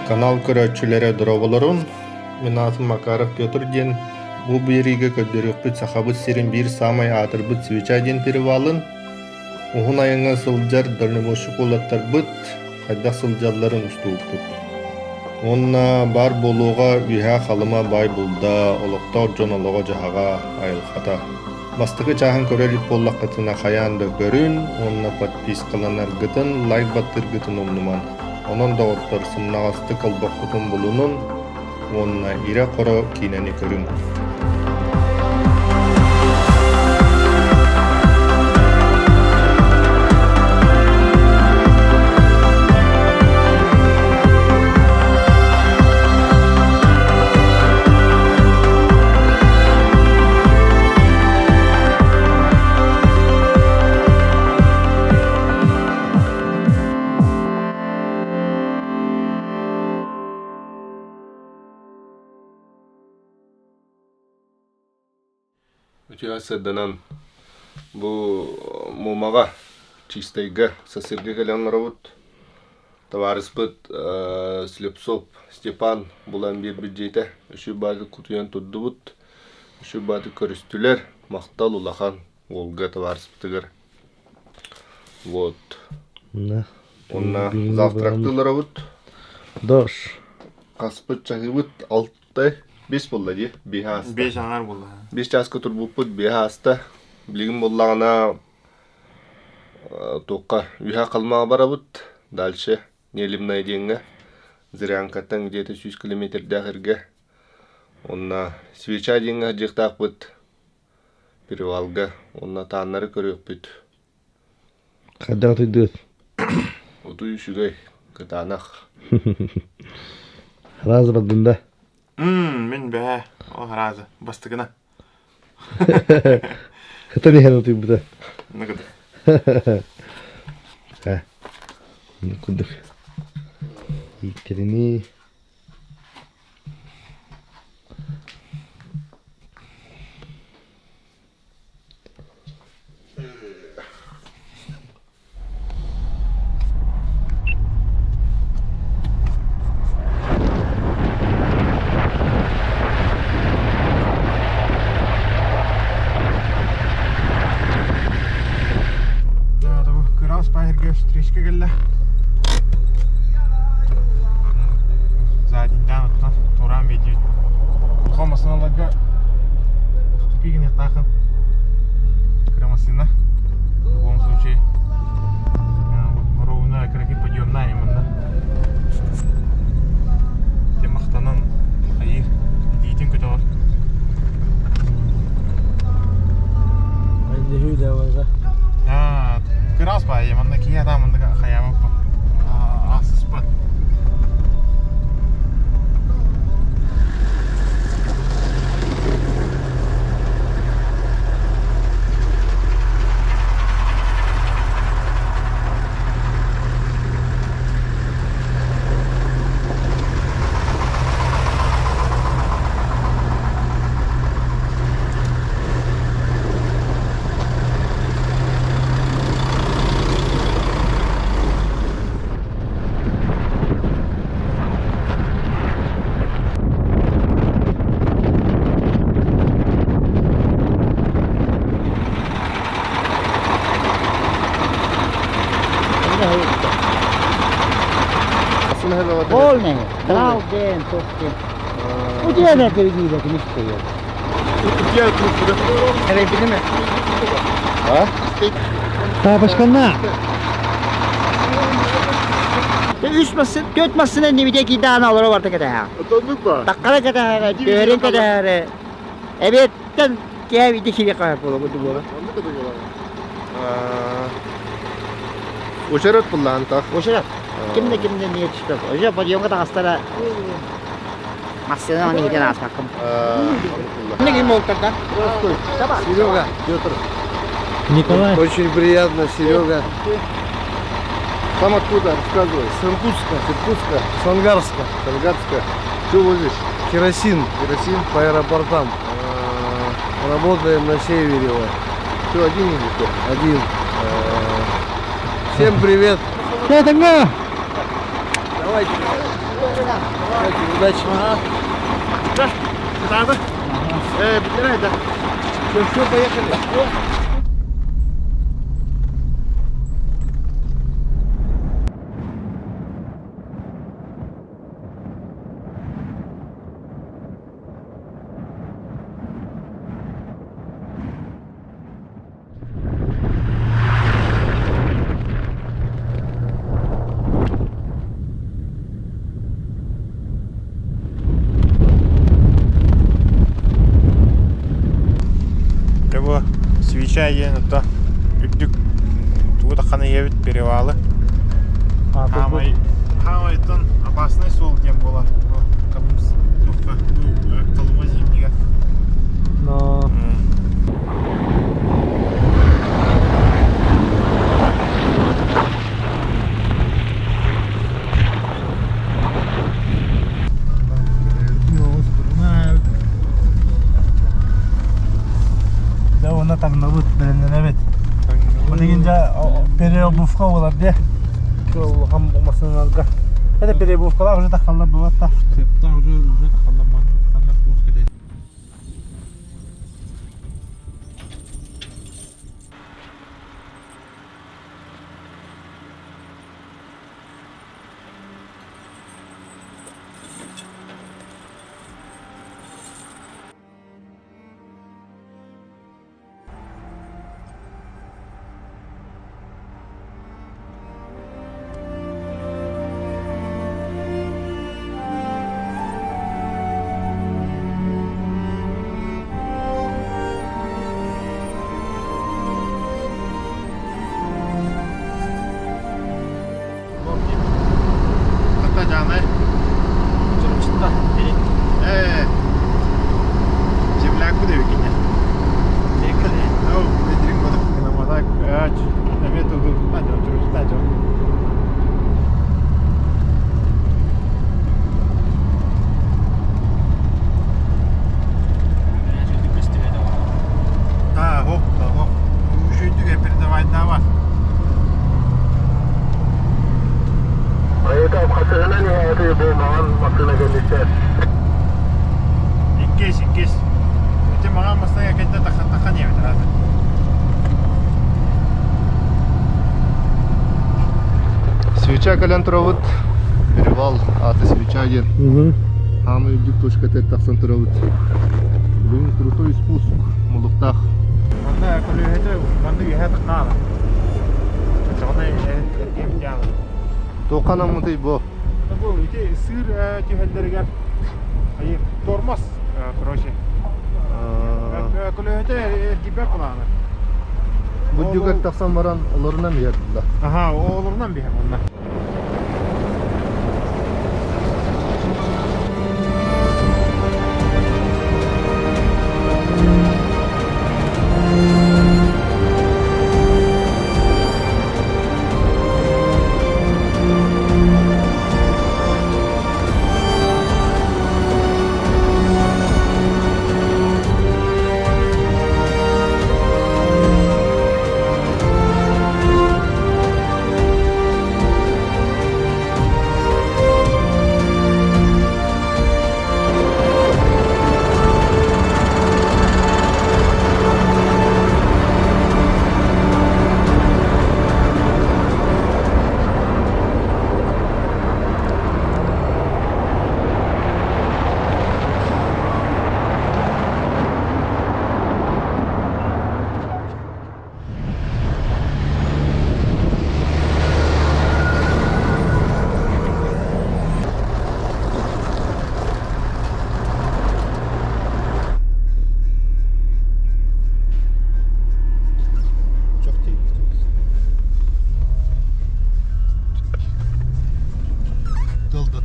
Kanal көрөчүлөрү дроболорун, мен атым Макаров Петр ден, бу бириге көдөрүкпүт сахабыт сирин бир самай атырбыт свеча ден перевалын, ухун айыңа сылжар дальнобойщик улаттар быт, хайда сылжарларын устууппут. Онна бар болууга үһә халыма бай булда, олоктор жонолого жахага айылхата. Бастыгы чаһын көрөлүп боллаккытына хаян да көрүн, онна подпискаланар гытын, лайк баттыр гытын омнуман. Онон да оттор сымнагасты колбоккутун булунун, онна ире коро кинени көрүн. Үтüясыданан бу мумага чистайга сосырга келен робот товарищ Слепцов Степан булан бир бюджете үшү базы кутуян турдубут үшү базы көрүстүлөр мактал улахан олга товарищтыгыр вот онна завтрактылар робот дош каспыт чагыбыт алты 5 болла ди, 5 аңар болла. 5 часка турбуппут 5 аста. Билигим боллагана тоққа үйә қалмаға барабыт. Дальше нелимнай денге. Зырянкаттан где-то 100 километр дәхірге. Онна свеча денге жықтақ бұт. Перевалға. Онна тааннары көрек бұт. Қадақ түйдіт? Оту үшігай. Кытанақ. Разы бадында? Мен бәе, о разы, бастығына. Қата не хән отый бұда? Нығыды. Ха, күндік. Иктеріні. Стрижка geldi. Zaten там туран видео. Комасына алга. Ступигин тахып. Кремасына. В любом случае. Ровно крепи подъемная именно. Тем мақтанан хайыр дейтін көтөр. Айды жүйді аваза. Крас па, яманда кия адамында хаямы па. Асыз па. Полный, трав день, топки. Где на перегибе, не стоит? Я тут Ребята, mi? Ha? Ha başkanına. Üçmasın, dörtmasın ne bir tek iddianı olur orada kadar. Atandık mı? Takkara kadar, döğün kadar. Evet, ben kevi dikili kadar olur bu duvarı. Andık kadar yola. Ошерат буллантах. Boşarak. Kimde niye çıkıyor? Hoca подъемға да hastara. Массаны неден асқақым. Ne kim oldu da? Серега, Петр. Николай. Очень приятно, Серега. Сам откуда? Рассказывай. С Иркутска. Иркутска. С Ангарска. Солгарска. Что возишь? Керосин. Керосин. По аэропортам. Работаем на севере. Что, один или что? Один. Всем привет. Давайте. Удачи. Да, это надо. Бедра, да. Все, поехали. Его свеча ена-то үддүк тууда хана ебит перевалы. Хамайтын опасный сол дем бола. Кабымыз тоққа қалыма землеге. Но... Да, она так набыт, evet. Bu deyince переобувка болады де. Сол хам болмасынарға. Это переобувкалар уже таққанлар болады та. Септар уже таққанлар болады. Таққанлар болады де. Jalan Cukup cinta ini. Земля куда викиня? Неколи. Oh, видим вот на модак. На мету тут надо, тут надо. Хоп. Уже иди передавать давай. Itu hasilnya nih itu ibu mohon maksudnya gelisah. Ингес. Itu маған мастая кайта тахан ебет разы. Свеча кален тұравыт. Перевал аты свеча ген. Хамы үдік точка тет тақсан тұравыт. Бүгін крутой спуск. Мұлықтақ. Манда коллеги, манда яхат қана. Жона ем жаны. Тоқана мұндай бұ. Bu ite sır tühellerge ayı dormaz proje. Kulühete gibi kulağını. Bu düğek taqsan baran oluruna mı yerdiler? Aha, o olurundan bir hem onlar.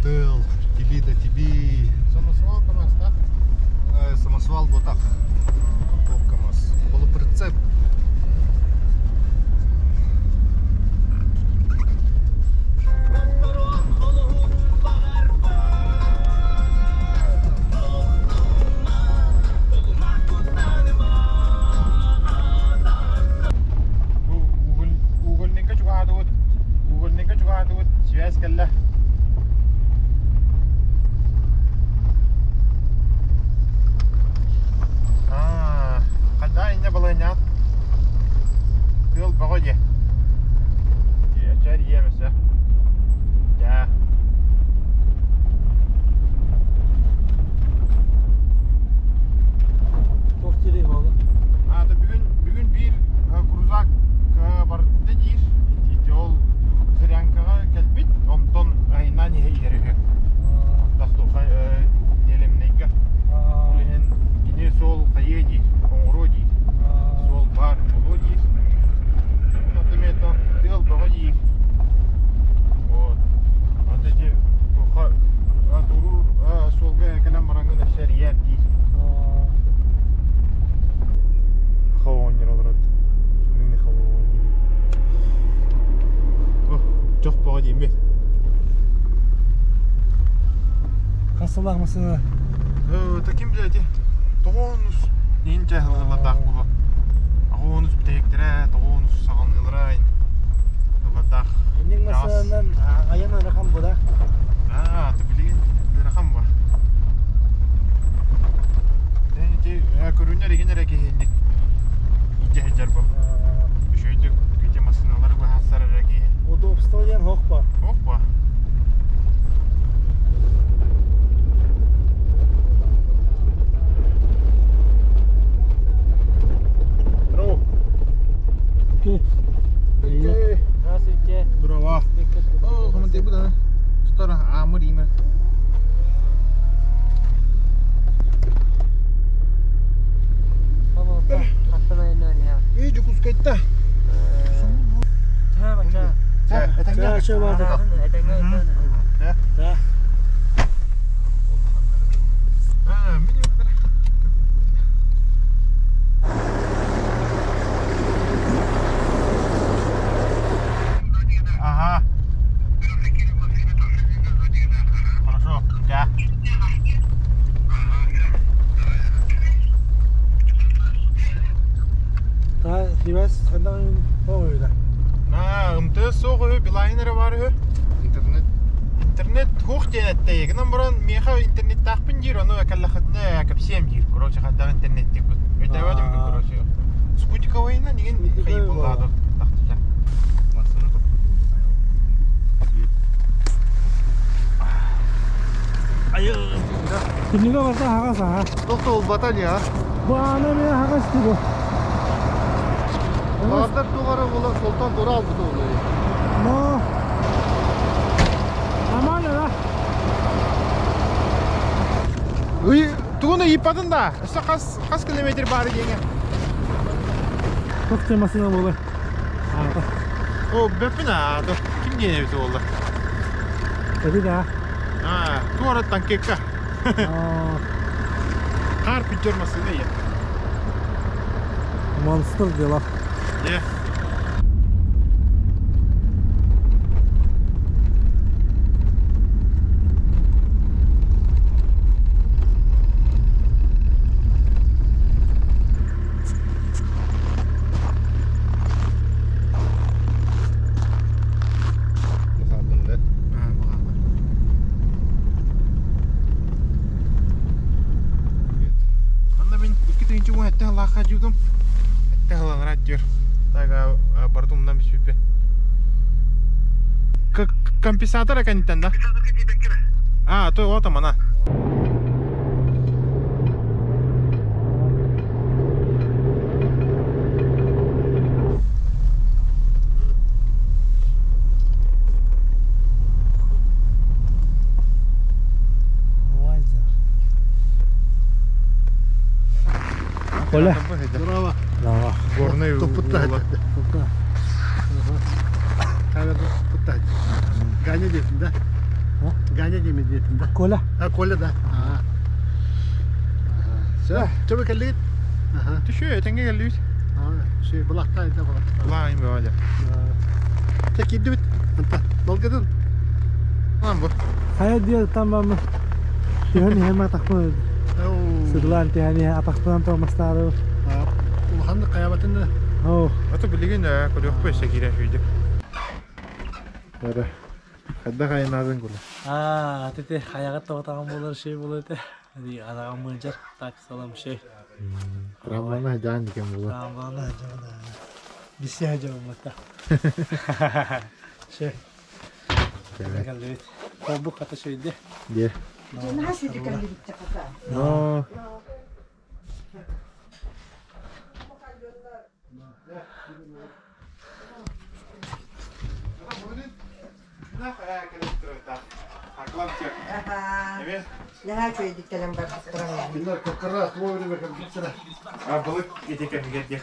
Тыл, тебе да тебе. Самосвал КамАЗ, так? Самосвал ботак. Топ КамАЗ. Полуприцеп. Tığıl bağı ye. Açar yiyemez ya. Ya. Çok direyim oğlum. Ha da bugün bir kruzak barda değil. Yol Srilankaga kelbit. Ondan aynan yeri. Daxtu nelemnege. Ulen yine sol kayedi. Ongrodi. Sol bar molodi. Natmeto tığıl bağı ye. Вот. Вот эти durur solga kalan barangın şeriyet değil. Havonyer olarak. Şimdi havonyer. Oh, çok pahalı değil mi? Kasılak mısın? Таким, блядь, тоғонус нен жахылыла дақ бұлы. Ағонус бітектірі, тоғонус сағалнылырайын. Бұлы дақ. Ending masalan ayana rakam bu da. Аты білеген бір рақам бар. Көрінер егенер әкейінік иде әжер бұл. Үшөйдік көте масыналары бұл хасар әкей. Удобство ден хоқ ба. Оқ ба. Здорово. Окей. Здравствуйте. Здорово. О, хамын тей бұда. Стара амыр имір. İyi cukus kayıtta. 자, 맞자. 자, şöyle 자. 자. Ha, mini bakar. Ага. Хорошо. Да. 다 리버스 간다는 거입니다. Ымты соғы билайнері бар хө. Интернет. Интернет хух денетте егінен бұрын меха интернет тақпын дейір, оны әкәліқітіне әкіпсем дейір. Короче, қаттағы интернеттек бұд. Өтәуәдім күн, короче. Спутниковайына деген қайып болады. Тақтыжа. Масыны тұр. 김리가 왔다 하가사. Тоқты ол баталья. Bu ana bir hagas gibi. Bağдар туғары олар солтан тұра алды тоғы. No. Aman ya. Туғыны ипадын да. Үсі қас километр бары деген. Çok temasına böyle. О, бөпін ады. Кім дене біті олды? Dedi de. Туғараттан кекка. Aa, Қар пүттермасы не? monster diyorlar. Ye. Бұқабында. Анда мен 2-3 gün әтті лақа жудым. Әтті ғылан радиор. Тага бардымдан біз бепе. Компенсатор әкәнеттен да? Той ота мана. Коля. Здорово. Bravo. Горный Топыттать. Topla. Камерді топыттать. Ганя дейтін да? Ганя деме дейтін да? Коля. Коля да. Все, чөбі кәлігіт? Түші әтенге келді бит. Бұлақта айда болады. Лағын бе әлі. Sen kedi bit. Anta, dalgadın. Lan bu. Saya dia tambah Tihani hemen takmadı. Sıdılan Tihani ataktan Thomas Taro. Ulandı kıyametinde. Oh. Atı bilgin de koyup pese girer şuydu. Böyle. Hadi kaynadın kulu. Tete hayagat tavatan bulur şey bulur te. Hadi adam mıncır tak salam şey. Ramazan can diken bulu. Ramazan Biz yiyeceğim hatta. Şey. Evet. Geldi. Kolbuk kata şeydi. Diye. No. Nehän syötittelen parkittarana. Bunlar kakara tuvalı ve kakara. Balık yedikken gidecek.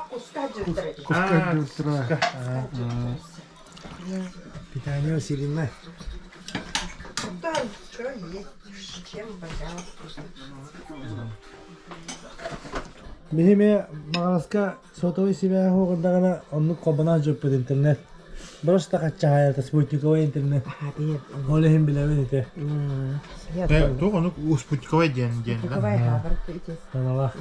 Kuska cüttürek. Kuska dürtüra. Bir tane o silinme. Да, что есть, чем пожалуйста. Мехиме магараска сотовый себя хоғындағана онны қобана жөппет интернет. Просто қача хаята спутниковый интернет. Олехин білемін ете. Туғаны спутниковый ден. Какая хабар идет? Санала.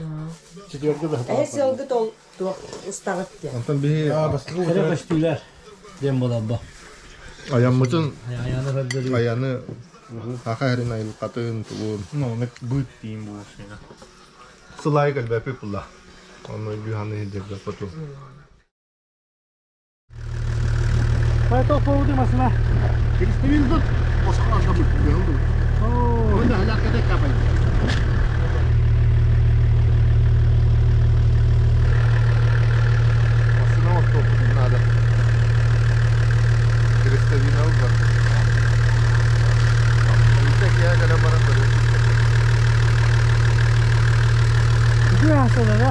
Четвертый да. А если он готов, то устарит. Антон bir Кere көстүйлер. Дем болады ба. ayağımızın Аяны фәддели. ayağını haka herin ayıl katın tuğun. Ну, не будет тим bu şeyler. Sılay kalbe pipula. Onu yuhanı hedefle foto. Кай тоқ болу демасына. Кристовин тут осқалашта бұл. Онда халақада капай. Aslında o topu nada. Kristalina var. İşte ya kadar bana böyle. Güya sonra da.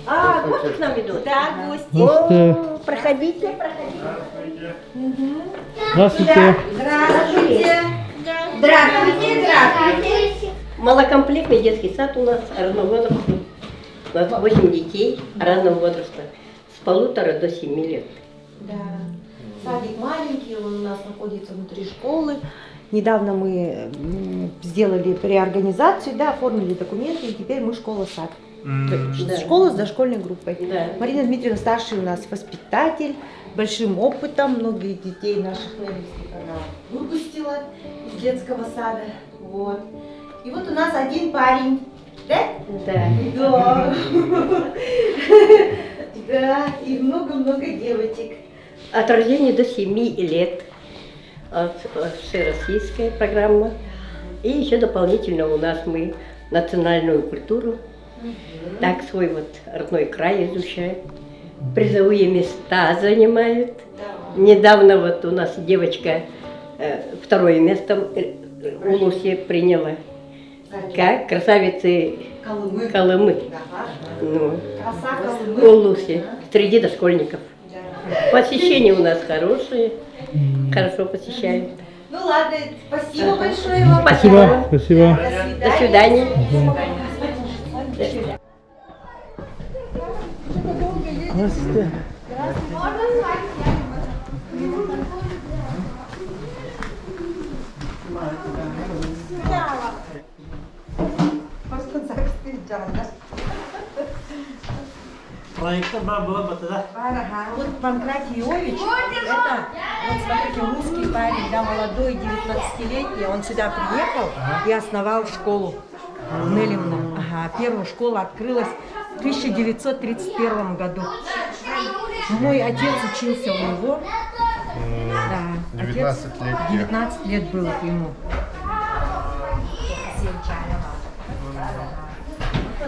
А, гости к нам идут? Да, гости. Гости. О, проходите, проходите. Здравствуйте. Здравствуйте. Здравствуйте, здравствуйте. Малокомплектный детский сад у нас разного возраста. У нас 8 детей разного возраста. С 1,5 до 7 лет. Да. Садик маленький, он у нас находится внутри школы. Недавно мы сделали реорганизацию, да, оформили документы, и теперь мы школа-сад. Да. Школа с дошкольной группой. Да. Марина Дмитриевна старший у нас воспитатель, большим опытом, многих детей наших новеньких она выпустила из детского сада. Вот. И вот у нас один парень. Да? Да. Да. Да, и много-много девочек. От рождения до 7 лет. Всероссийская программа. И еще дополнительно у нас мы национальную культуру. Так свой вот родной край изучают. Призовые места занимают. Недавно вот у нас девочка 2 место в Улусе приняла. Как красавицы Колымы. Колымы. Ага. Ну, Краса в Колымы. Улусе. Среди дошкольников. Посещения у нас хорошие. Хорошо посещают. Ну ладно, спасибо большое вам. Спасибо. Спасибо. До свидания. До свидания. Здравствуйте. Проектор был батада. Вот Панкратий Иович, это, вот смотрите, русский парень, да, молодой, 19-летний, он сюда приехал и основал школу в Нелемном. Ага, первая школа открылась в 1931 году. Мой отец учился у него. Да, 19 лет. 19 лет было ему.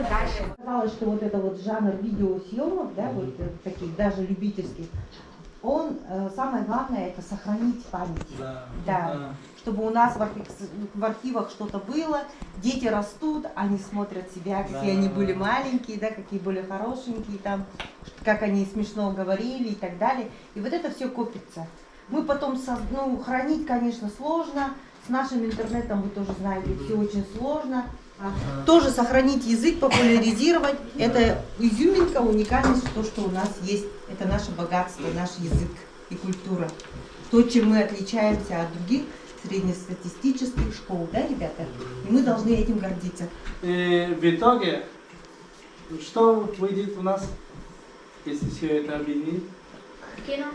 Дальше. Казалось, что вот это вот жанр видеосъемок, да, вот таких даже любительских, он, самое главное, это сохранить память. Да. Чтобы у нас в архивах что-то было, дети растут, они смотрят себя, какие они были маленькие, да, какие были хорошенькие, там, как они смешно говорили и так далее. И вот это все копится. Мы потом, хранить, конечно, сложно. С нашим интернетом, вы тоже знаете, все очень сложно. Тоже сохранить язык, популяризировать. Это изюминка, уникальность, то, что у нас есть. Это наше богатство, наш язык и культура. То, чем мы отличаемся от других среднестатистических школ, да, ребята? И мы должны этим гордиться. И в итоге, что выйдет у нас, если все это объединить? Кино.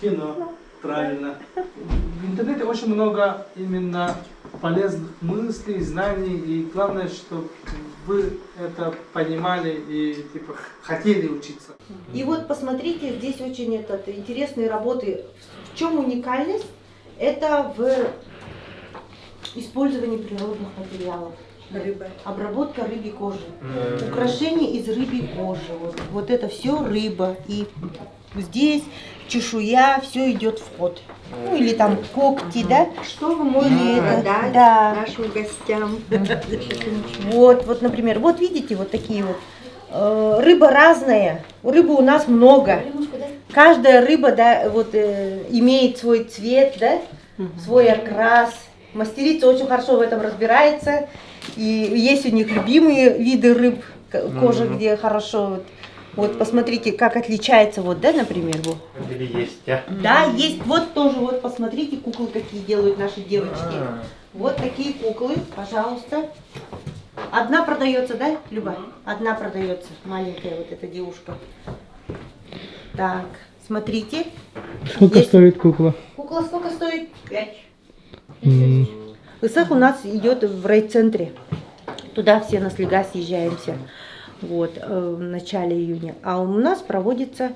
Кино, правильно. В интернете очень много именно полезных мыслей, знаний, и главное, что вы это понимали и типа хотели учиться. И вот посмотрите, здесь очень интересные работы. В чем уникальность? Это в использовании природных материалов. Обработка рыбьей кожи. Украшения из рыбьей кожи. Вот это все рыба. И здесь чешуя, все идет в ход. Ну или там когти, да? Что вы можете продать нашим гостям? Вот, например, вот видите, вот такие вот. Рыба разная. Рыбы у нас много. Каждая рыба, да, вот имеет свой цвет, да, свой окрас. Мастерица очень хорошо в этом разбирается. И есть у них любимые виды рыб, кожа, где хорошо. Вот посмотрите, как отличается, вот, да, например, вот. Есть, да? Да, есть. Вот тоже, вот посмотрите, куклы какие делают наши девочки. Вот такие куклы, пожалуйста. Одна продается, да, Люба? Одна продается, маленькая вот эта девушка. Так, смотрите. Сколько стоит кукла? Кукла сколько стоит? 5. Исах у нас идет в райцентре. Туда все на слега съезжаемся. Вот, в начале июня. А у нас проводится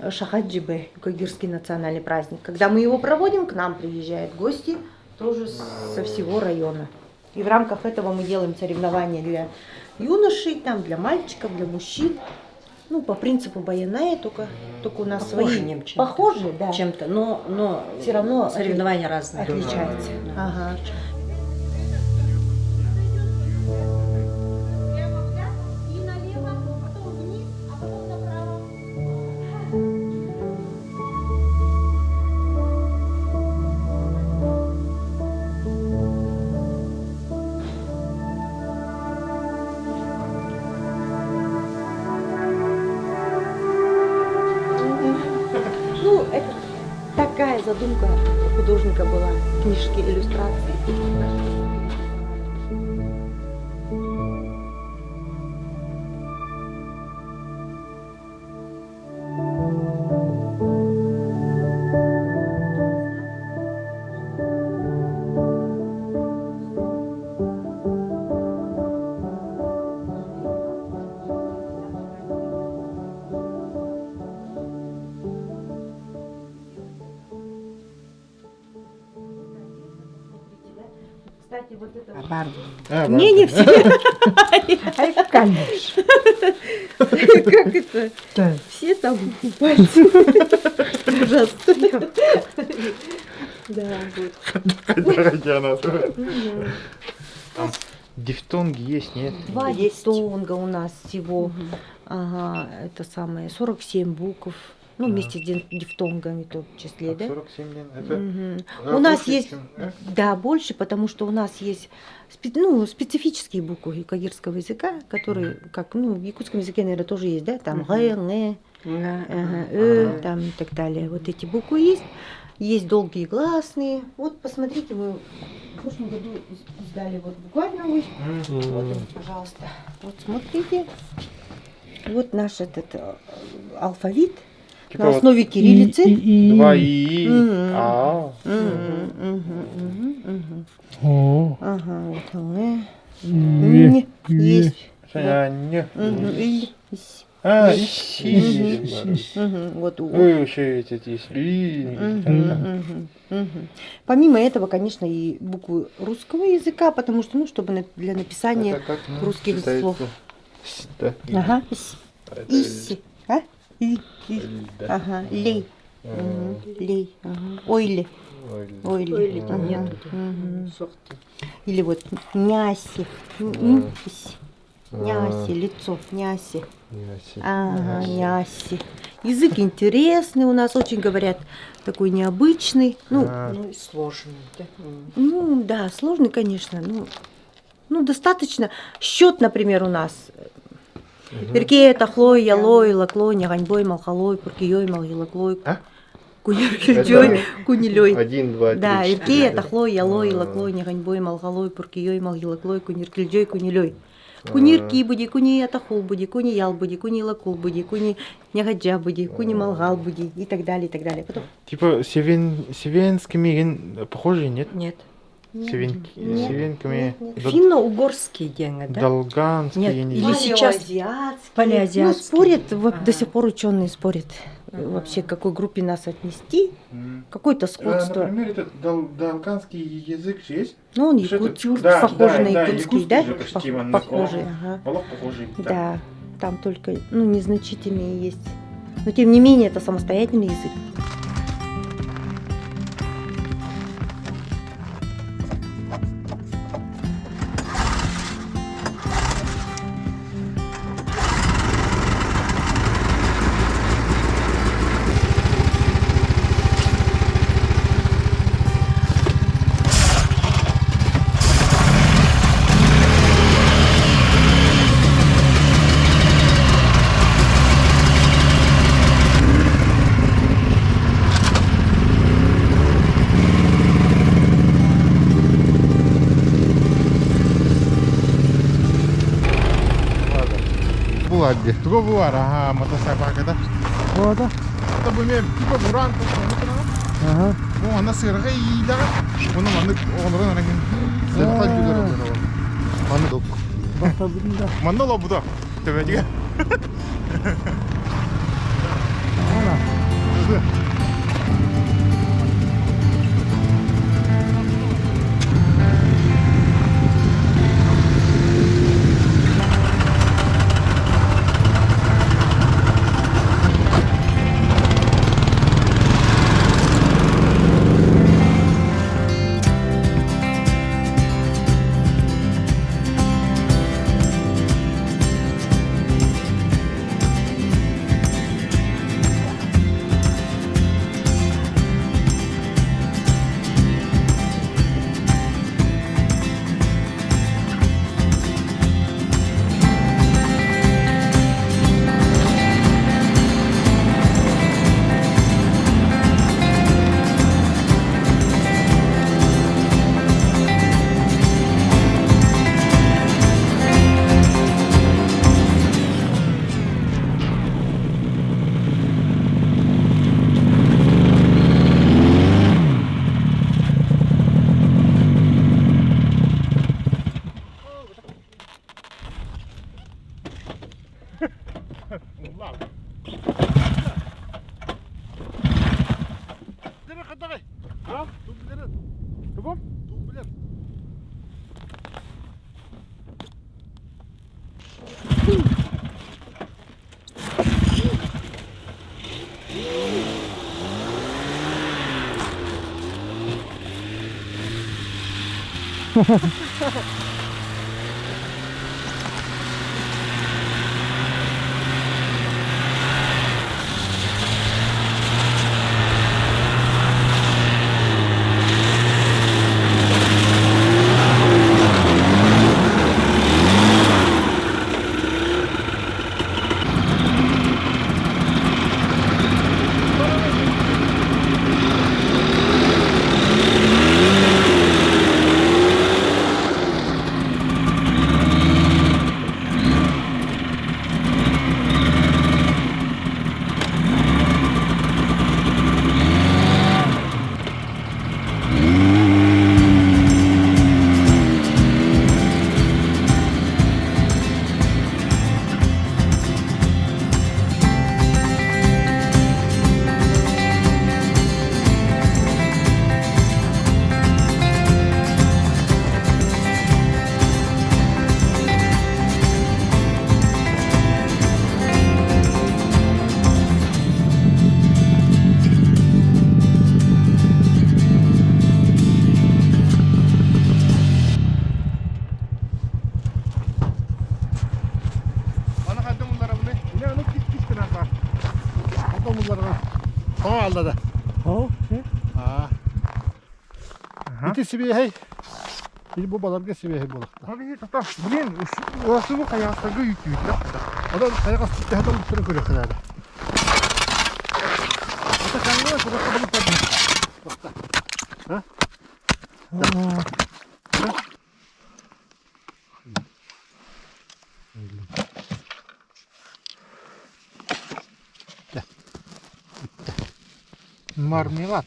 Шахат-Джибе, кагирский национальный праздник. Когда мы его проводим, к нам приезжают гости тоже со всего района. И в рамках этого мы делаем соревнования для юношей, там, для мальчиков, для мужчин. Ну, по принципу баяная, только у нас Похожи свои. чем-то. Похожи, да. Чем-то, но Все равно соревнования разные. отличаются. Ага. Ну, это такая задумка художника была, книжки, иллюстрации. Кстати, вот это... Не все. Конечно. Как это? Все там пальцы. Ужасно. Да, вот. Дифтонги есть, нет? 2 дифтонга у нас всего. Ага, это самое, 47 букв. Ну, вместе с дифтонгами в том числе, да? 47 лет. Это У нас больше, есть, чем- да, больше, потому что у нас есть специфические буквы кагирского языка, которые, как, ну, в якутском языке, наверное, тоже есть, да, там г, н, там и так далее. Вот эти буквы есть. Есть долгие гласные. Вот, посмотрите, мы в прошлом году издали вот букварь. Вот, пожалуйста. Вот, смотрите. Вот наш этот алфавит. Типа На вот основе кириллицы. 2 и а. Ага, вот Н. Есть. Не. И. Ищи. Вот У. Ой, еще эти есть. Помимо этого, конечно, и буквы русского языка, потому что, ну, чтобы для написания Это как, ну, русских читается? слов. Да. Ага. Это Исси. А? И. да. Ага. Лей. Лей. Ага. Ойли. Ойли. Ойли там Ага. нет. Мгм. Сорта. Или вот няси. Няси. Лицо. Няси. Ага, няси. Язык интересный у нас, очень говорят, такой необычный. Ну, Ну и сложный. Да? ну да, сложный, конечно. Ну, достаточно. Счет, например, у нас. Иркея, тахлой, ялой, лаклой, няганьбой, малхалой, пуркией, малгилаклой. А? Куниркильдёй, кунилёй. 1, 2, 3. Да, иркея, тахлой, ялой, лаклой, няганьбой, малхалой, пуркией, малгилаклой, куниркильдёй, кунилёй. Кунирки буди, куни атахул буди, куни ял буди, куни лакул буди, куни нягаджа буди, куни малгал буди и так далее, и так далее. Потом Типа севенскими похожие, нет? нет. Севинками. Финно-угорские деньги, да? Долганские. Нет, или сейчас Палеоазиатские. палеазиатские. Ну, спорят, вот до сих пор ученые спорят, вообще к какой группе нас отнести, какое-то сходство. Например, этот долганский язык же есть? Ну, он Что-то- якутский, да, похож да, на да, якутский, да? якутский же почти, он Похожий, на- ага. Полок похожий. Да, там только, ну, незначительные есть. Но тем не менее, это самостоятельный язык. Buladdi. Tuo vuora, aha, mutta sä pakata. Orada. Hatta bu ne? Tipe buran Aha. Bu ana sırrı iyi da. Bunu manık onların arasında. Sen hadi görüyorum. Manık. Bak da bunun da. Manık lo bu da. Tabii ki. Ana. aldı da. O, şey. Ha. İki sibiye hey. Bir bu balık sibiye hey balık. Abi tata bugün orası bu kayakta büyük ya. Adam kayak asıp adam bir sürü görüyor herhalde. Ata kanlı var, burada balık var. Ha? Marmelat.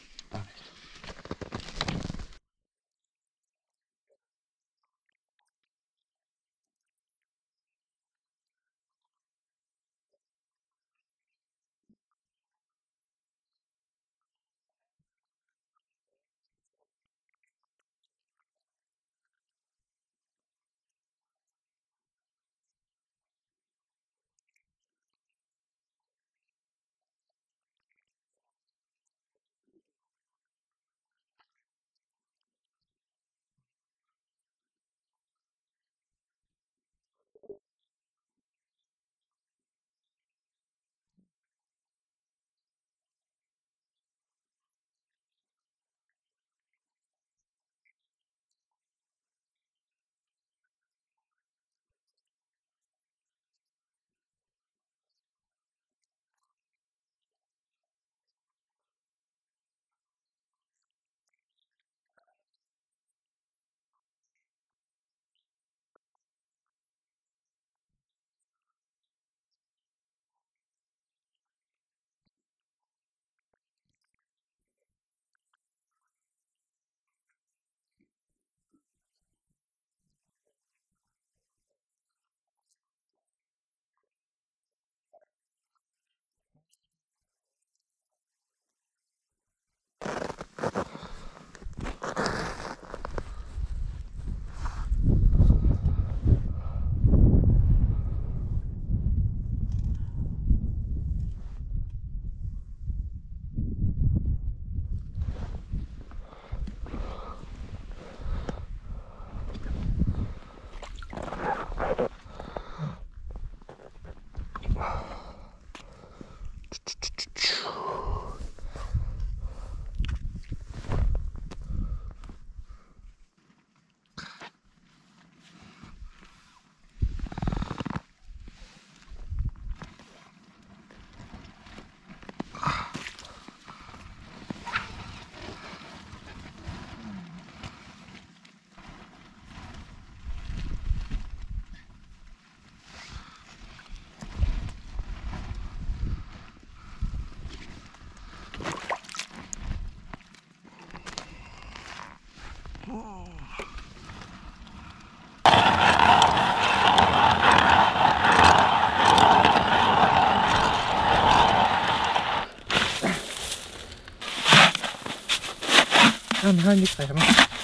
hangi kayırma?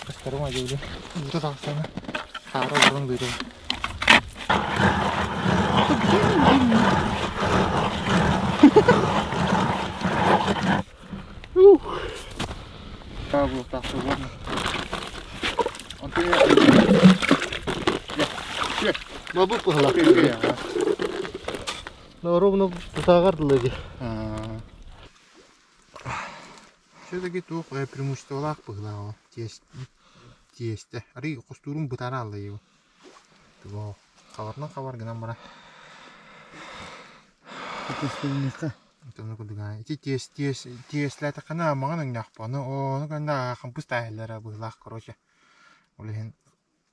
Kaçlarım acı öyle. Burada da sana. Hara durun duydu. Bu tatlı var mı? Mabuk hala. Ровно тутагардлы. Все-таки тух преимущество лак пыгнал. Тесть. Ари костурум бутаралла его. Того. Хавар гынан бара. Томно кудугай. Тесть лата кана маган няхпа. Ну канда кампус тайлара быглах короче. Олehen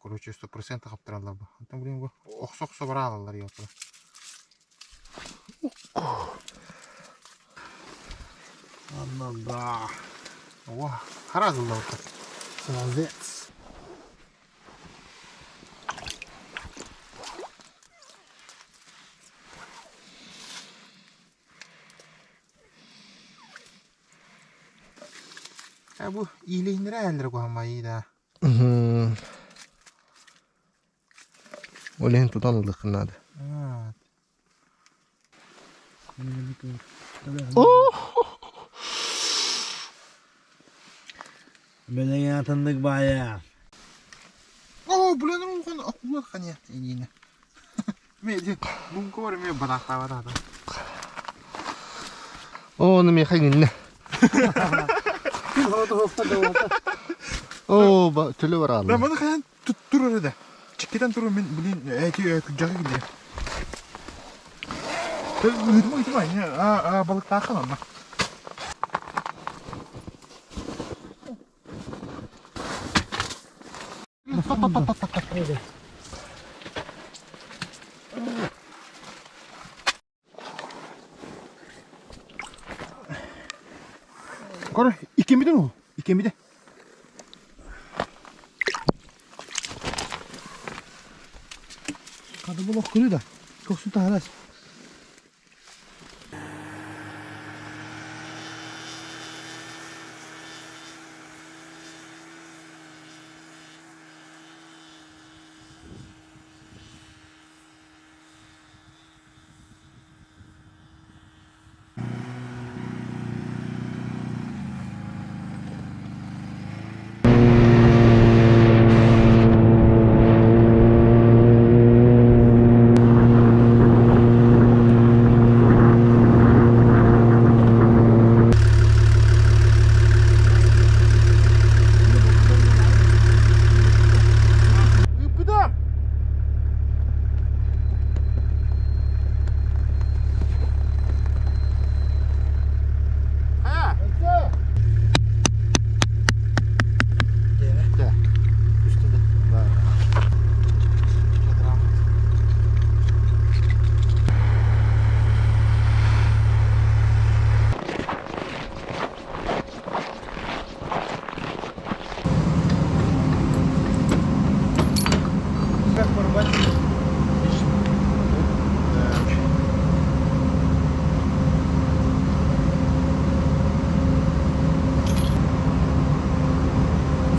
короче 100% каптыралла бу. Антон блин бу. Оксок собралалар япа. Allah. Вау, хорошо ловко. Молодец. Bu iyiliğindir eldir koymayı da. Олehen tutanıldı kınadı. Evet. Böyle yatındık bayağı. Oo, bulanın olgun akıllı kanıya yine. Meydi, bu kore mi barakta var adam. Onu mi hayın ne? Oo, bak tülü var abi. Ben bana kayan tuttur orada. Çıkıdan durun ben bilin kucağa gidiyor. Uyudum ya. Balık takın ama. Kore, ikemide mi o? İkemide. Kadı bulak kuru da. Çok su taharas.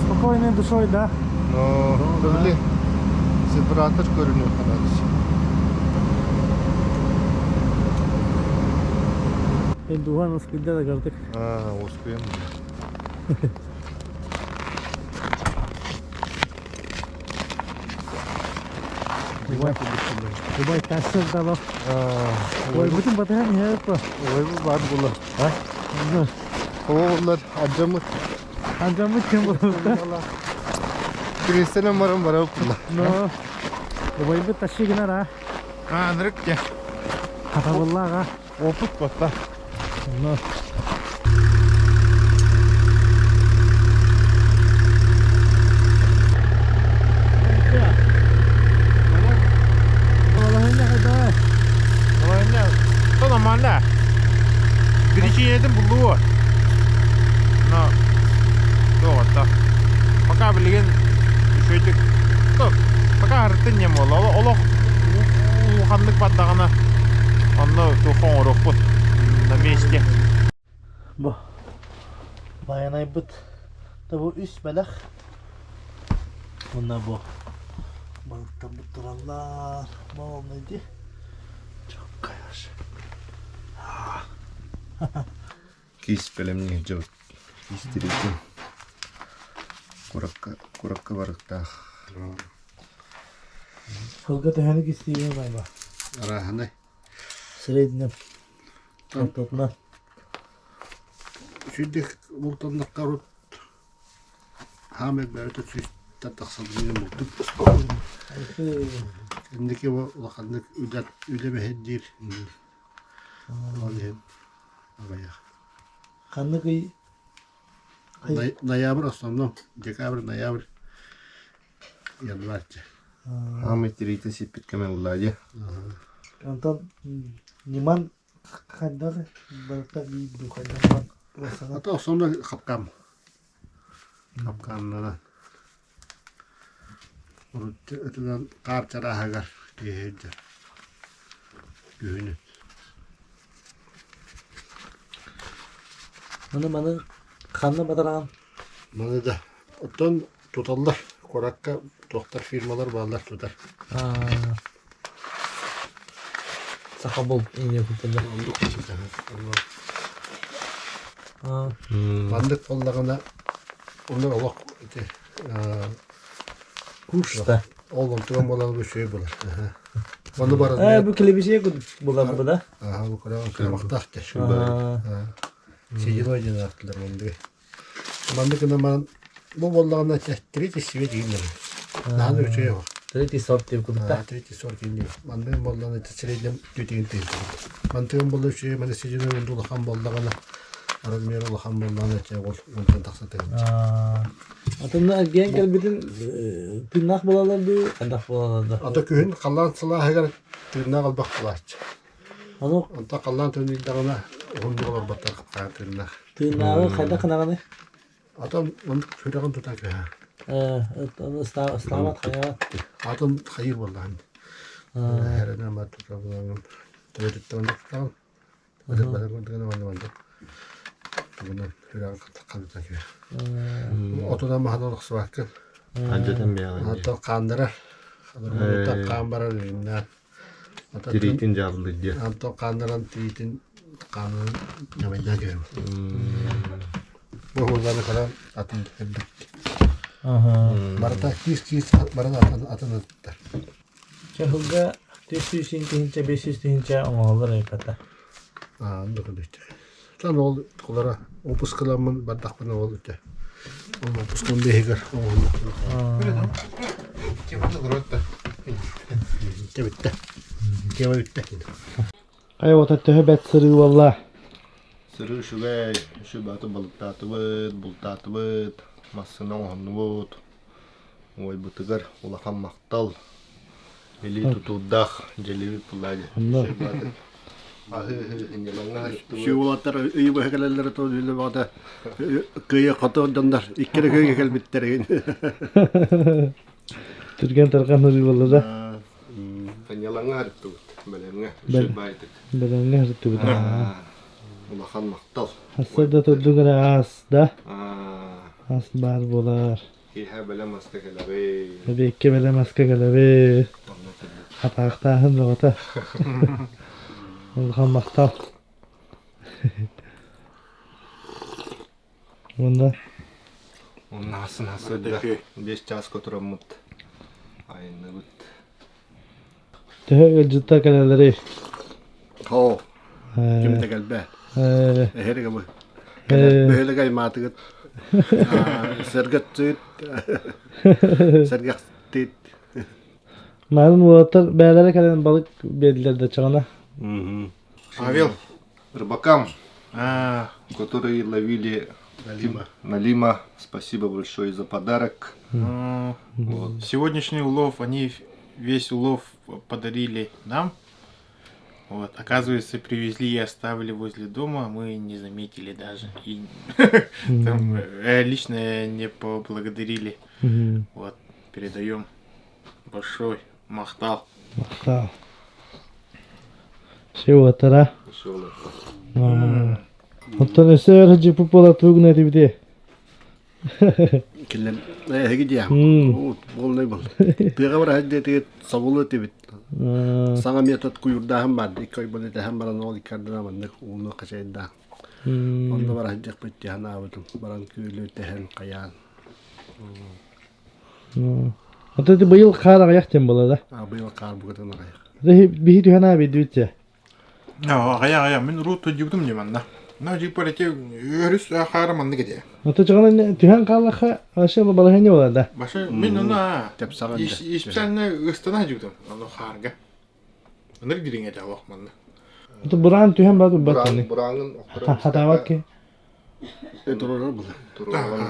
Spokojnej dушой, да? No, böyle separator görünüyor kadar. Duhan Uskil'de de gördük. Ha, uskuyum. Dubai taşır da lo. Oy bütün batıhan ya yapma. Oy bu var bula. Ha? Oğullar acamı. Ancamı kim buldu? Kirisene maram var bula. No. Dubai bir taşı gider ha. Nırık ya. Kata vallahi ha. Oput batta. No. Allah'ın ne kadar. Normalde. To normalde. Bir iki yedim buldu o. No. Doğru da. Fakat bilgin şöyle. Top. Fakat harita ne mi ola? Ola. Uhanlık patlağına. Onda tohum oruk bu. Da meşte. Bu. Bayanay bıt. bu üst belek. Bunlar bu. Balıktan bu durallar. Ne olmaydı? Çok kayar. Kis belemni jok. Kistiritin. Kurakka varıkta. Hılga tehenik isteyeyim ben bak. Arahanay. Sıraydım. Topla. Şimdi bultanlık karut. Hamek böyle tüyste taksadığını bulduk. Kendiki bu ulakanlık ödeme heddir. Alayım. Araya. Kanlı kıyı. Noyabr основном. Декабрь, ноябрь. Январь. Ahmet Rita sipit kame ulaja. Anton Niman kadar balıkta bir dukaydan Hatta sonra kapkam. Kapkamdan. Öteden kar çarahagar diyece. Güğünü. Bana kanlı badaran. Bana da otan tutarlar. Korakka doktor firmalar bağlar tutar. Sakabol iğne kurtarlar. Bandık kollağına onlar Allah Kuşta. oğlum tuğum olan bir şey bular. Onu barın. Bu klibi şey bulan bu da. Aha bu kadar kırmaktaktı. Seyir oyunu attılar onu. Bandık ben bu bollağına tretий свет именно. Daha da şey yok. Tretий sort diye kudukta. Tretий sort именно. Bandık bollağına seyirden tütüğün tütüğün. Bandık bollağına şey bana seyirden undulakan bollağına. Aramıyor olakan bollağına şey ol. Ondan taksatayım. Atında gen kelbitin tırnak bulalardı, kandak bulalardı. Ata köyün kalan sıla heger tırnak albak bulaç. Onu Anta kalan tönüldağına hundu olur batar kapkan tırnak. tırnağı kandak kanağını. Ata onu sürağın tutak ya. Onu ıslamat hayavat. Ata hayır vallahi. Herhalde ama tutak bulanım. Tövdükten tutak. Badak badak badak. Bunu sürağın tutak ya. Otodan mahalalık sıvakın. Ancadan bir yalan. Hatta kandırar. Hatta kandırar ürünler. Tiritin jarlı diye. Hatta kandıran tiritin kanın yamayla görüm. Bu hurdanı kadar atın tükendik. Barata kis barata atın tutar. Çahılga 400 hince 500 hince oğullar yapata. Anladık işte. Sen ol kolara opus kılamın bardak bana oldu işte. Onu opus kılam behigar. Bitti. Keva bitti. Ay vata töhbet sırrı valla. Sırı şu batı balıktatı bultatı bıt. Masına ohanı bıt. Oy bıtıgar ulakan maktal. Eli tutudak jelibi pulaja. Şu olatlar iyi bu hekelerleri tozuyorlar bana. Kıyı katı danlar. İkkere kıyı gel bittere. Türkan tarkan hırı valla da. Penyalanga harip tuh. Belengah şu baytık. Belenge hırı tübü da. Ulakan maktal. Hasırda tutduğun kadar as da. As bar bolar. İha belem aska kelabe. Bekke bele maska galabe. Hatakta hın vata. Ulhan maktal. Bunda. Onun hasın da 5 ças koturamut. Aynı bıt. Töhö cıtta kalaları. Ho. Kimde gel be. Herige bu. Böyle gay matıgıt. Sergat tüt. Sergat tüt. Malum muhattar beylerle kalan balık belirlerde çağına. Павел, рыбакам, которые ловили налима, спасибо большое за подарок. Вот. Сегодняшний улов, они весь улов подарили нам. Вот. Оказывается, привезли и оставили возле дома, мы не заметили даже. И там, лично не поблагодарили. Вот. Передаем большой махтал. Maqtal. Şey vatara. Веселый. Hatta ne sever hacı pupola tuğun eti bir de. Killen hegi diye. Hmm. Bol ne bol. Pega var hadi te savulu te bit. Sana metot kuyurda hem var. İkoy böyle de hem bana ne oldu kardına var ne onu kaçayda. Onda var hadi bitti hana avdum. Baran köylü tehen kayan. Ata de bayıl kara ayakten bulada. Abi yok kar bu kadar ne? De bir düğün abi düğütçe. Aya men rutu jibdum diman da. Na jip parete örüs kahramanlık ediyor. Ata çıkan düğün karlaka aşağı balahane bulada. Başa men ona Tepsagan. işçenle ıstana jibdum. Onu harga. Onları girin ede vakmanlı. Ata buran düğün badu batani. Buranın Hata bak ki. Durur bu.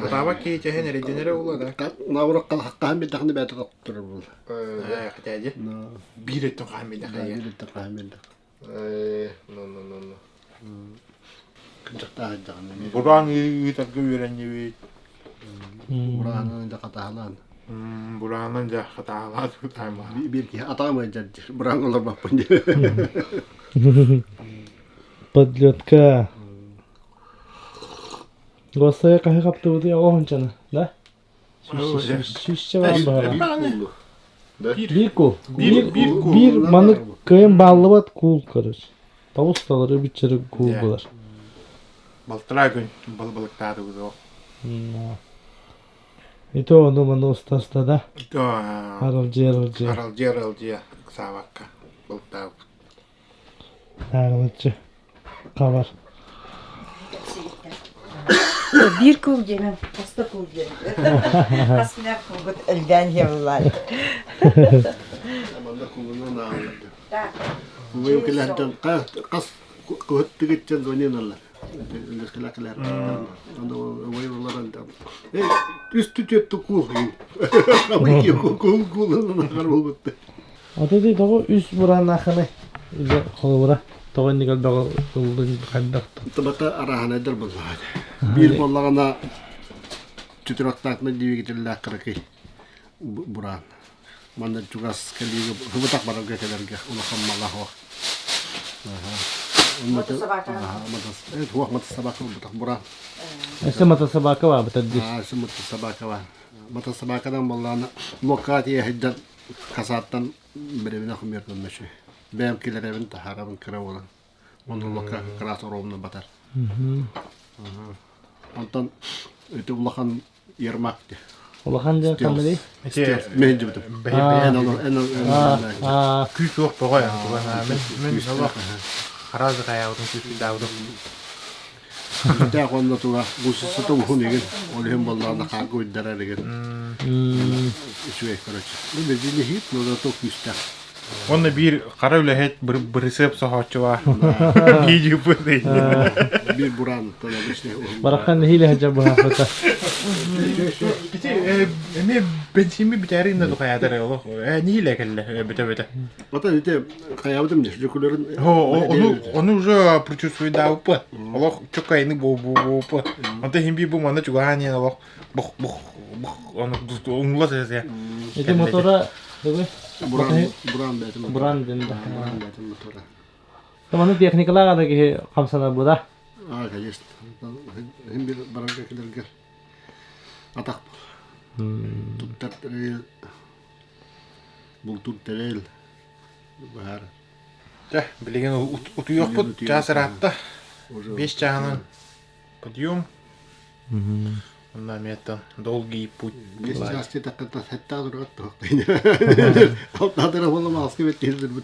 Tabak ki cehen rejenere ola da. Navrak kal hakkı bir takını beter durur bu. Kıtacı. Bir ettim kahmede kaya. Bir de kahmede. No. Kıcakta hadi. Buran yitak görenci ve Buranın da katahalan. buranın da hatalar tutayma. Bir ki atamayacak. Buran olur bak bunu. Подлетка. Gosaya kahve kaptı bu diye o hıncana. Da? Şişçe var mı? Bir kul. Bir manık kıyım ballı bat kul karış. Tavustaları bir çırı kul bular. Baltıra gün balık tadı bu. İto onu bana ustasta da. Haralcı. Haralcı. Haralcı. Savakka. Balık tadı. Haralcı. Kavar. Bir kul canım, hasta kul canım. Aslında kul elden yavrular. Amanda kulunun ağırdı. Bu yılkilerden kas kuhuttu gideceğiz oynayanlar. Ülkeler. Onda oyunlardan da. Üstü tüttü kul. Ama iki kulunun ağır oldu. Ata değil o üst buranın akını. İle kolu bura. Toğun nikal bağı kuldun kandaktı. Tabata arahanedir bunlar. Bir bollağına tütüraktakla diye giderler kırıkı. Buran. Manda tugas kali hubatak barang kelerga una kamala ho. Mata sabaka. Mata sabaka butak buran. Ese mata sabaka var betaddi. Mata sabaka var. Mata sabakadan bollağına lokati hiddat kasattan berevine kumirdan meşe. Benim kiler evin taharabın kıra olan. Onun lokka kırat oromuna batar. Ondan öte ulakan yermakti. Olahan diye kameri. Mehdi bitim. En olur. Küs yok boğa ya. Men Allah. Harazı kaya odun küsü davdu. Kita kondo tuga gusto to hunigin. Olhem balla kago idara degen. Şuye karaç. Bu bedeli hit no da to küsta. Onda bir kara ülehet bir resep sahatçı var. Bir yüpü değil. Bir buran tana işte. Barakan hile hacı bu hafta. Ne ben şimdi bir tane de kaya da yok. Niye lekelle bete. Ata ite kayadım diye kulerin. Onu уже прочувствует да опыт. Allah çok kayını bu. Anta himbi bu mana juga hanya Allah. Buh. Onu umla ya. İşte motora böyle Buran betim. buran dinde. Buran betim motora. Tamam teknikler da ki kamsana bu da. Kayıst. Hem bir barangka kilerger. Atak. Tuttat bultur terel. Bahar. Да, bilegen utu yok bu casaratta. 5 çağının подъем. Ondan metten долгий путь. Biz части takıta hatta durat da. Altta da oğlum askı betildir bu.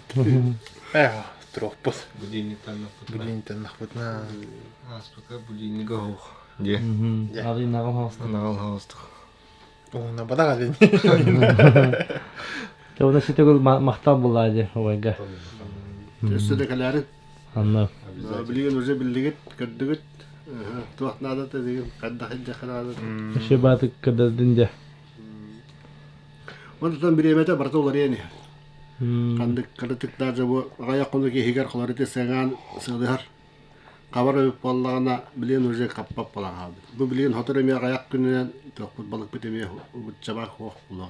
Тропос. Будильник нахватна. Аспака будильник ох. Де. Ari nagam hasta. Нагал хавстық. Ona bada gelin. Çoğunda şite gül mahtal bulaydı oyga. Üstüde kalerin. Anladım. Biligen öze bildigit, kaddigit. Tuak nada da digen kadda hidde khalada. Şebatık kadar dince. Ondan bir emete barta olar yani. Kandık kadıtık da bu ayakındaki higar khalarite sengan sığdığar. Kabar öpüp ballağına bilen öze kappap falan abi. Bu bilen hatırım ya ayak gününden tokut balık bitemiyor. Bu çabak hoş bulan.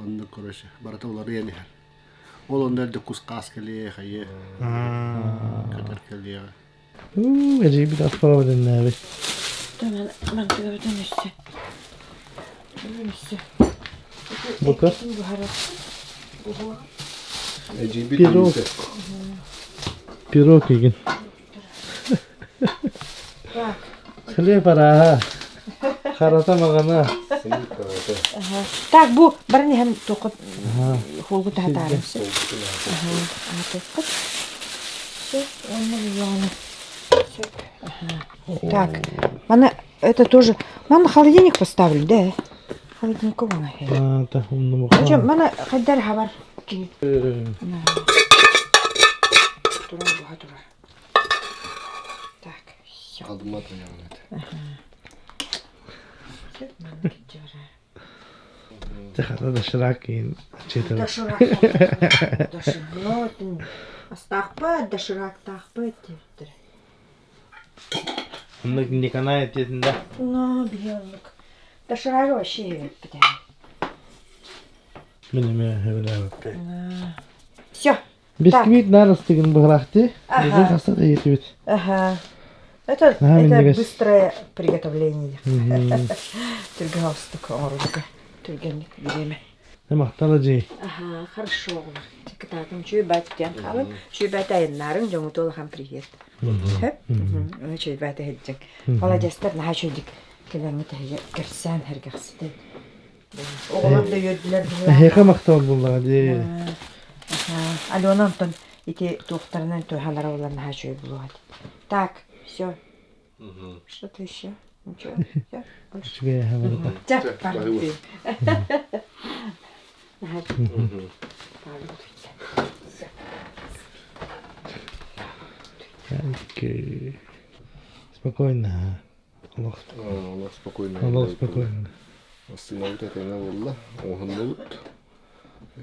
Ondan kuruşu. Barta olar yani. Onlar da kuskas keliye haye. Kadar keliye. Acayip bir atma var dinle abi. Tamam, dönüşse. Bakar. Ecibit Pirog. Pirog egin. Kılıyor para ha. Karata magana. Так, bu барни hem тоқып холгу татарымсы. Так, мана это тоже. Мана холодильник поставили, да? Холодильник у меня. А, так умно Причем, мага. мана хаддар хабар. Так, все. Aldım atmayalım. Захата да шракин. Четер. Доширак. Доширак. Астахпа, доширак тахпа. Онда не канает тетинде. Ну, бьёнок. Доширак вообще бітен. Менеме хевеле. Все. Бисквит нарастыгын быгракты. Ага. Эже хасада етибит. Ага. Это Менегес. быстрое приготовление. Мгм. Только галстук, оружка. Түргенlik время. Мактала жей. Ага, хорошо. Тикататым чүйбәттен қалып, чүйбәтайынларын жоңы толы хам привет. Хөп? Оны чүйбәті хеджек. Молодецтер наға чүйдік. Келеріңі тәйге кірсән әргіқсіді. Оғылар да өйділер. Хека мактал булла де. Алена Антон, эти тухтарынан тухалар олар наға чүй бұлуғады. Так, все. Что-то еще? Ничего? Все? Больше? Чугая хавалда. Так, пardon. Окей. Спокойно. Аллах Allah spokojno. Аллах спокойно. Aslında bu tetene valla. Oğun bulut.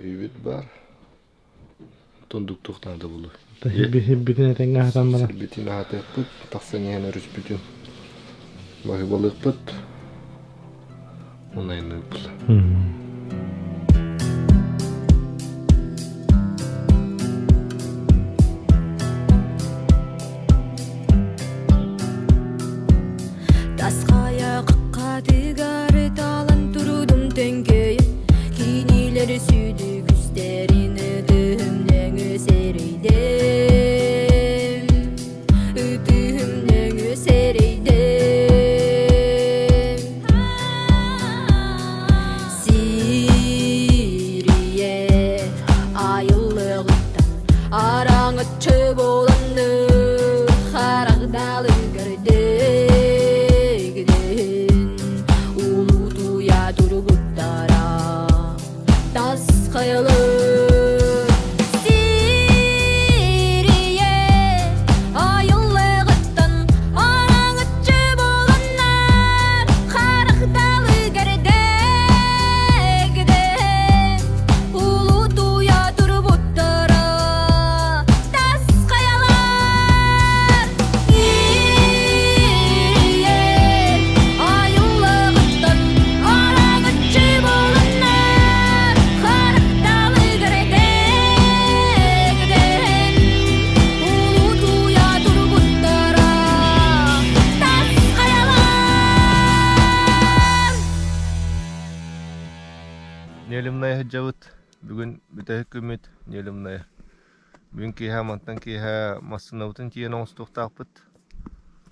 Evet var. Tonduk tuhtanda bulu. Хиббитин этенге хатан бара. Bitin hata put. Taksan yana rüz bütün. Bakı balık put. Ona yine bulu. Тасқая қыққа тігәрі талан тұрудым тәңгейін Кейнелері сүйді күстеріні дүмнің өсерейдем Үтімнің өсерейдем Сирие айылығыттан араңытшы боланды Қарағдалы көрді Nelimnaya hıcavut. Bugün bütün hükümet nelimnaya. Bugün kiha mantan kiha masınavutun kiya nons tuhtaqpıt.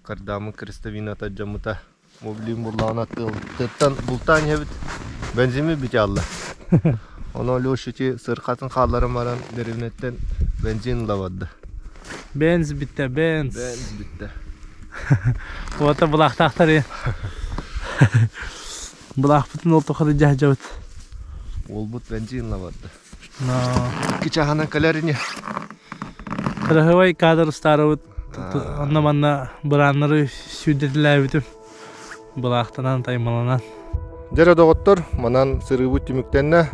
Kardamın kristavina tajjamuta. Mobilim bullağına tırtan bultan yavut. Benzimi biti Allah. Onu loşuti sırkatın kallarım varan derivnetten benzin lavadı. Benz bitti, benz. Benz bitti. Ota bulaq taqtar ya. Bulaq bütün oltu xadı jahjavut. Olbut benzin lavadı. No. Kiçahana kalerini. Kırahıvay kadar staravut. Anna manna buranları sürdediler bütün. Bulaqtanan taymalanan. Jara doğottor, manan sırıbı tümüktenne.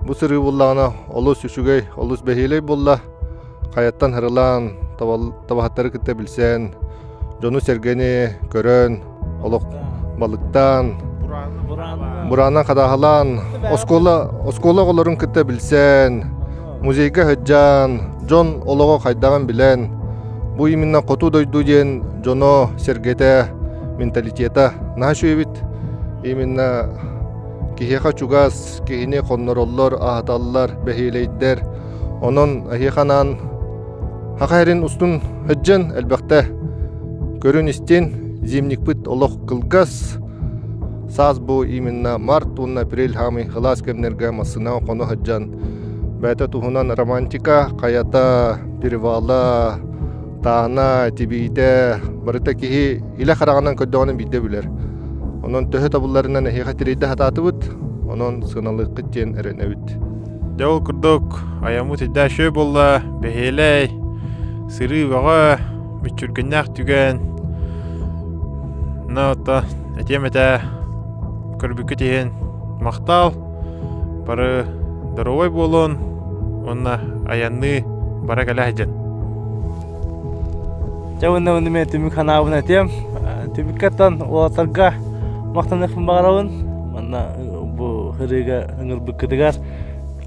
Bu sırıbı bullağına olus üçügey, olus behiley bulla. Kayattan hırılan, tabahatları kıtta bilsen. Jonu sergeni, körön, oluk balıktan. Buranan kadahalan, oskola olorun kıtta bilsen. Muzeyge hıccan, Jon ologo kaydağın bilen. Bu iminna kotu doydu diyen Jono sergete. менталитета нашуебит именно кихеха чугас кихине коннороллор ахаталлар бехилейдер онон ахиханан хахайрин устун хыджан элбахта көрүн истен зимникпит олох кылгас саз бу именно март унна апрель хамы хылас кемнерге масына коно хыджан бәті туһунан романтика каята перевала таана тибийте барыта кихи иле харагынан көддөгөнүн бидде билер онон төһө табылларынан эхиха тирейде хатаатыбыт онон сыналык кыттен эренебит Дәул курдук аямут идда шөй болла бехелей сыры вага мүчүргеннак түген нота этемете көрбүккө тиген мактал бары даровой болон онна аянны бара калахжан Жауынна мен түмік ханабын әтем. Түміккаттан олатарға мақтанықпын бағарауын. Манна бұл хырыға үңір бүккідігар.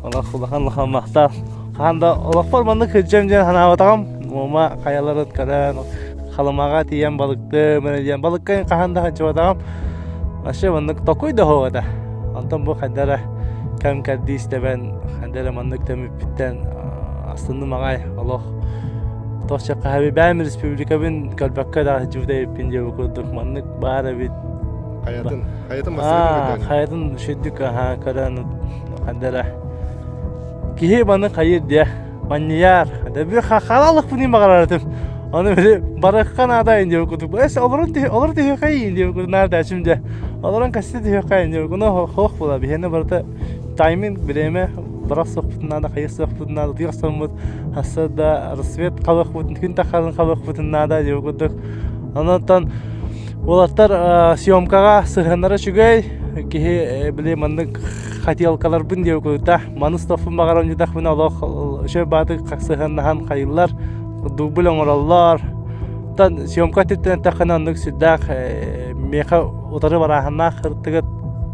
Олаққан мақтал. Қағанда олақпар манны күджем жен ханабатағам. Мома қаяларын қаран, қалымаға тиен балықты, мәнеден балыққайын қағанда қанчыбатағам. Ашы манны тоқойды хоғада. Антон бұл қандара кәм кәдді істебен, қандара манны көміп біттен астынды мағай олақ. Тоқша қағаби бәйім республикабын көлбәкке дағы жүвді еппен жебі көрдік. Маннык бары бит. Қаятын басырын Қаятын шөйдік көрін қандара. Кихи баны қайыр де. Маннияр. Бір қалалық бұнын бағаратым. Оны бірі барыққан адайын жебі көрдік. Әс олар түйе қайын жебі көрдік. Нәрді әшімде. Оларын кәсті түйе қайын жебі көрдік. Оны хоқ бола. Бігені барыта таймин біреме бірақ соқпытынады, қайық соқпытынады, тұйық соқпыт, асыда рассвет қабық бұтын, күн тақарын қабық бұтынады деп көрдік. Онықтан олаттар съемкаға сығанары жүгей, кейі біле маңдың қатиялқалар бұн деп көрдік. Маныс тоқпын бағарам жедақ бұн олық үші бады сығаннаған қайылар, дұғбыл оңыралар. Съемка теттен тақын ондық сүрдақ меқа отыры барағына қырттығыт,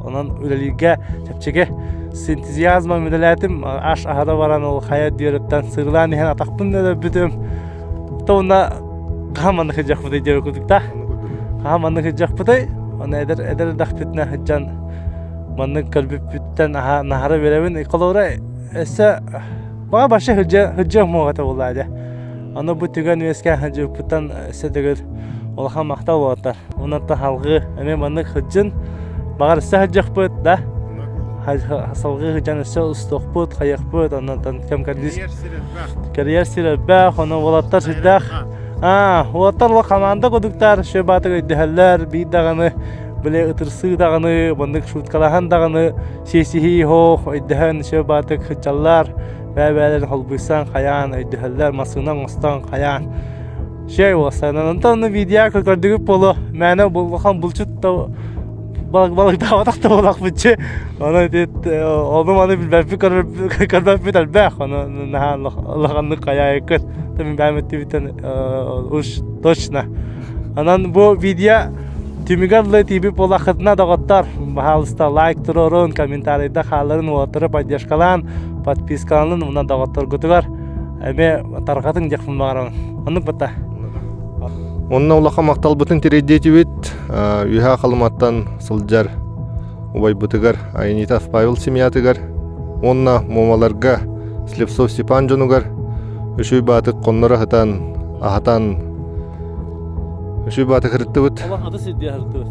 онан өлеліге чәпчеге синтезиазма мүдәләтім аш ахада баран ол хаят дүйеріптен сығылан ехен атақпын да бүтім. Тоғына қаманды қыжақ бұдай деп көрдік та. Қаманды қыжақ бұдай, оны әдір дақ бүтіне қыжан манның көлбіп бүттен нахары беребін. Қолауыра әсі баға башы қыжақ мұғата болады. Оны бұл түген өскен қыжақ бұттан әсі түгіл олақан мақтал болаттар. Онатта халғы әме манның қыжын бағар әсі қыжақ бұд да. Салғы жан өсі ұстық бұд, қайық бұд, оннан кәм карьер сирәббәқ, оны олаттар сүрдәқ. Олаттар ол қаманда көдіктар, шөй батық өйдіғалар, бейдағаны, біле ұтырсы дағаны, бұндық шуткалахан дағаны, сесихи хоқ, өйдіған шөй батық хыджалар, бәбәлерін холбүйсан қаян, өйдіғалар, масығынан ұстан қаян. Шөй оласынан, онтаны видео көрдігіп болу, мәні болған бұлчыт балык даватакта болак бутчу. Аны дет, оны билбепи көрбепи талбах. Аны нахан лаганны каяйкыт. Мен бәметти битен уш точно. Анан бу видео түмигарлы тиби болакытына дагаттар. Бахалыста лайк турорун, комментарийда халарын отырып поддержкалан, подпискаланын мына дагаттар көтүгөр. Эме таркатын жакпын багарам. Аны бата. Онна улаха мактал бутын тирейдети бит, үйха қалыматтан сылжар убай бутыгар, Айнитов Павел семьятыгар, онна момаларга Слепцов Степан жонугар, үшүй батык коннора ахатан үшүй батык хырытты бит.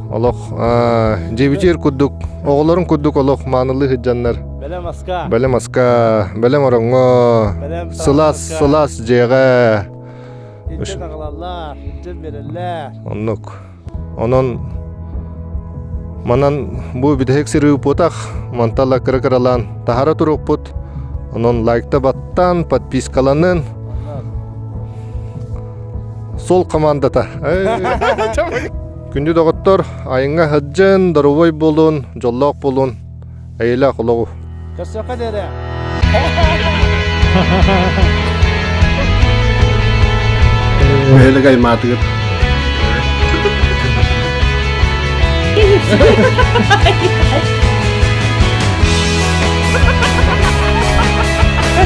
Олох жебичер куддук, оғыларын куддук олох манылы хыджаннар. Бәлем аска, бәлем оронго, сылас жеға. İncir ağlarlar, incir verirler. Onun manan bu bidehek siri potak mantalla kırıkıralan tahara turuk put. Onun like'ta battan подпискаланын sol komandata. Күнді доғыттар айыңа хыджын, дарувой болун, жоллақ болун, әйла құлығу. Көрсөқа дәрі. Böyle kaymağı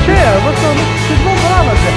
Şey ya, bak onu çıkma falan olacak.